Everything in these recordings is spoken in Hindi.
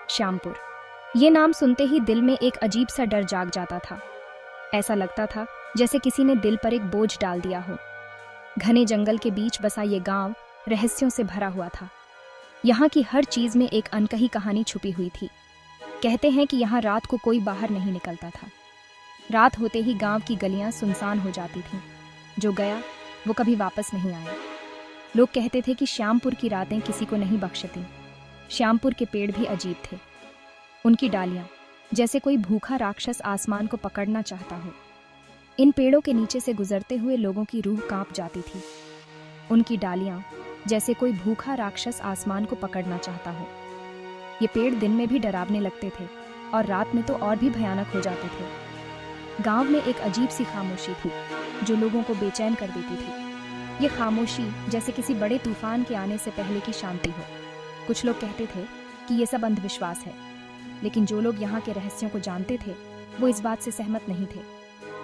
श्यामपुर। ये नाम सुनते ही दिल में एक अजीब सा डर जाग जाता था। ऐसा लगता था जैसे किसी ने दिल पर एक बोझ डाल दिया हो। घने जंगल के बीच बसा ये गांव रहस्यों से भरा हुआ था। यहाँ की हर चीज में एक अनकही कहानी छुपी हुई थी। कहते हैं कि यहाँ रात को कोई बाहर नहीं निकलता था। रात होते ही गांव की गलियां सुनसान हो जाती थीं। जो गया वो कभी वापस नहीं आया। लोग कहते थे कि श्यामपुर की रातें किसी को नहीं बख्शती। श्यामपुर के पेड़ भी अजीब थे। उनकी डालियां जैसे कोई भूखा राक्षस आसमान को पकड़ना चाहता हो। इन पेड़ों के नीचे से गुजरते हुए लोगों की रूह कांप जाती थी। उनकी डालियां जैसे कोई भूखा राक्षस आसमान को पकड़ना चाहता हो। ये पेड़ दिन में भी डरावने लगते थे और रात में तो और भी भयानक हो जाते थे। गांव में एक अजीब सी खामोशी थी जो लोगों को बेचैन कर देती थी। ये खामोशी जैसे किसी बड़े तूफान के आने से पहले की शांति हो। कुछ लोग कहते थे कि ये सब अंधविश्वास है, लेकिन जो लोग यहाँ के रहस्यों को जानते थे वो इस बात से सहमत नहीं थे।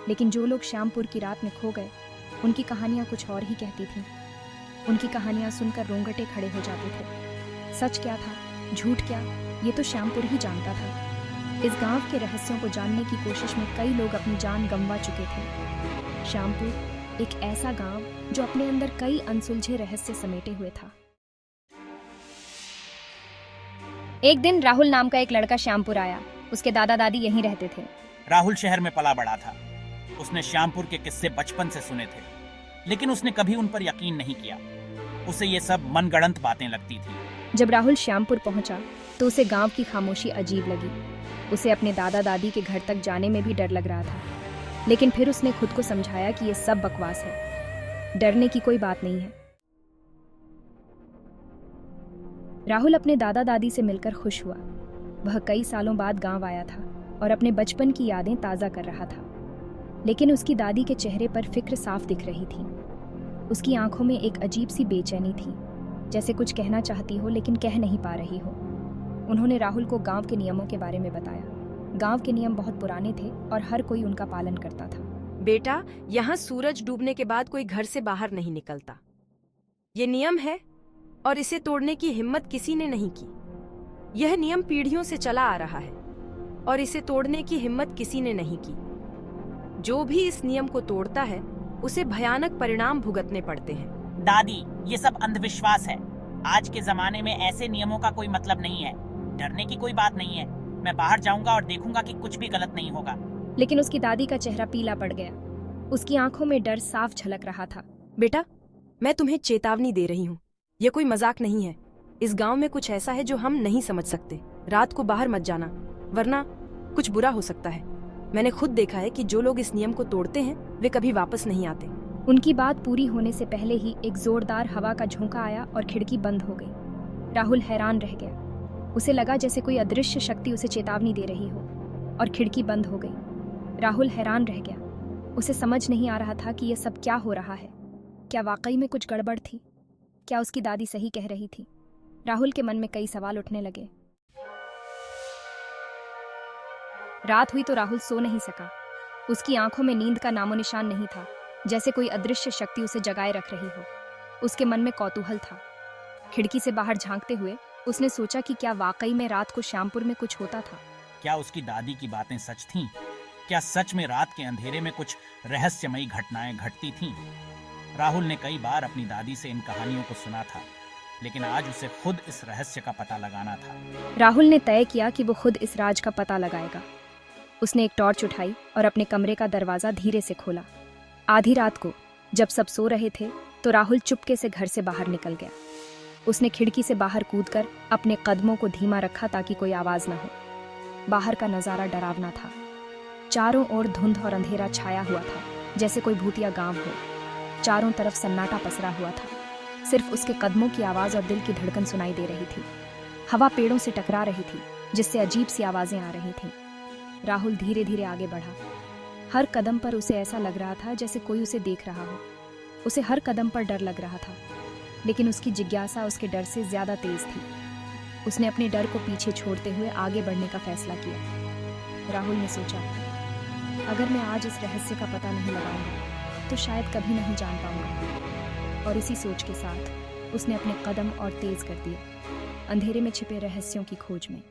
लेकिन जो लोग श्यामपुर की रात में खो गए, उनकी कहानियाँ कुछ और ही कहती थीं। उनकी कहानियाँ सुनकर रोंगटे खड़े हो जाते थे। सच क्या था, झूठ क्या, ये तो श्यामपुर ही जानता था। इस गांव के रहस्यों को जानने की कोशिश में कई लोग अपनी जान गंवा चुके थे। श्यामपुर एक ऐसा गांव जो अपने अंदर कई अनसुलझे रहस्य समेटे हुए था। एक दिन राहुल नाम का एक लड़का श्यामपुर आया। उसके दादा दादी यहीं रहते थे। राहुल शहर में पला बड़ा था। उसने श्यामपुर के किस्से बचपन से सुने थे, लेकिन उसने कभी उन पर यकीन नहीं किया। उसे ये सब मनगढ़ंत बातें लगती थी। जब राहुल श्यामपुर पहुंचा तो उसे गांव की खामोशी अजीब लगी। उसे अपने दादा दादी के घर तक जाने में भी डर लग रहा था, लेकिन फिर उसने खुद को समझाया कि ये सब बकवास है। डरने की कोई बात नहीं है। राहुल अपने दादा दादी से मिलकर खुश हुआ। वह कई सालों बाद गांव आया था और अपने बचपन की यादें ताज़ा कर रहा था। लेकिन उसकी दादी के चेहरे पर फिक्र साफ दिख रही थी। उसकी आंखों में एक अजीब सी बेचैनी थी, जैसे कुछ कहना चाहती हो लेकिन कह नहीं पा रही हो। उन्होंने राहुल को गांव के नियमों के बारे में बताया। गांव के नियम बहुत पुराने थे और हर कोई उनका पालन करता था। बेटा, यहाँ सूरज डूबने के बाद कोई घर से बाहर नहीं निकलता। ये नियम है और इसे तोड़ने की हिम्मत किसी ने नहीं की। यह नियम पीढ़ियों से चला आ रहा है और इसे तोड़ने की हिम्मत किसी ने नहीं की। जो भी इस नियम को तोड़ता है उसे भयानक परिणाम भुगतने पड़ते हैं। दादी, ये सब अंधविश्वास है। आज के जमाने में ऐसे नियमों का कोई मतलब नहीं है। डरने की कोई बात नहीं है। मैं बाहर जाऊंगा और देखूंगा कि कुछ भी गलत नहीं होगा। लेकिन उसकी दादी का चेहरा पीला पड़ गया। उसकी आंखों में डर साफ झलक रहा था। बेटा, मैं तुम्हें चेतावनी दे रही हूँ। ये कोई मजाक नहीं है। इस गांव में कुछ ऐसा है जो हम नहीं समझ सकते। रात को बाहर मत जाना, वरना कुछ बुरा हो सकता है। मैंने खुद देखा है कि जो लोग इस नियम को तोड़ते हैं वे कभी वापस नहीं आते। उनकी बात पूरी होने से पहले ही एक जोरदार हवा का झोंका आया और खिड़की बंद हो गई। राहुल हैरान रह गया। उसे लगा जैसे कोई अदृश्य शक्ति उसे चेतावनी दे रही हो, और खिड़की बंद हो गई। राहुल हैरान रह गया। उसे समझ नहीं आ रहा था कि यह सब क्या हो रहा है। क्या वाकई में कुछ गड़बड़ थी? क्या उसकी दादी सही कह रही थी? राहुल के मन में कई सवाल उठने लगे। रात हुई तो राहुल सो नहीं सका। उसकी आंखों में नींद का नामो निशान नहीं था, जैसे कोई अदृश्य शक्ति उसे जगाए रख रही हो। उसके मन में कौतूहल था। खिड़की से बाहर झांकते हुए उसने सोचा कि क्या वाकई में रात को श्यामपुर में कुछ होता था। क्या उसकी दादी की बातें सच थीं? क्या सच में रात के अंधेरे में कुछ रहस्यमयी घटनाएं घटती थीं? राहुल ने कई बार अपनी दादी से इन कहानियों को सुना था, लेकिन आज उसे खुद इस रहस्य का पता लगाना था। राहुल ने तय किया कि वो खुद इस राज का पता लगाएगा। उसने एक टॉर्च उठाई और अपने कमरे का दरवाजा धीरे से खोला। आधी रात को जब सब सो रहे थे तो राहुल चुपके से घर से बाहर निकल गया। उसने खिड़की से बाहर कूदकर अपने कदमों को धीमा रखा ताकि कोई आवाज न हो। बाहर का नजारा डरावना था। चारों ओर धुंध और अंधेरा छाया हुआ था, जैसे कोई भूतिया गांव हो। चारों तरफ सन्नाटा पसरा हुआ था। सिर्फ उसके कदमों की आवाज और दिल की धड़कन सुनाई दे रही थी। हवा पेड़ों से टकरा रही थी, जिससे अजीब सी आवाजें आ रही थीं। राहुल धीरे धीरे आगे बढ़ा। हर कदम पर उसे ऐसा लग रहा था जैसे कोई उसे देख रहा हो। उसे हर कदम पर डर लग रहा था, लेकिन उसकी जिज्ञासा उसके डर से ज्यादा तेज थी। उसने अपने डर को पीछे छोड़ते हुए आगे बढ़ने का फैसला किया। राहुल ने सोचा, अगर मैं आज इस रहस्य का पता नहीं लगाऊंगा तो शायद कभी नहीं जान पाऊंगा। और इसी सोच के साथ उसने अपने कदम और तेज कर दिए, अंधेरे में छिपे रहस्यों की खोज में।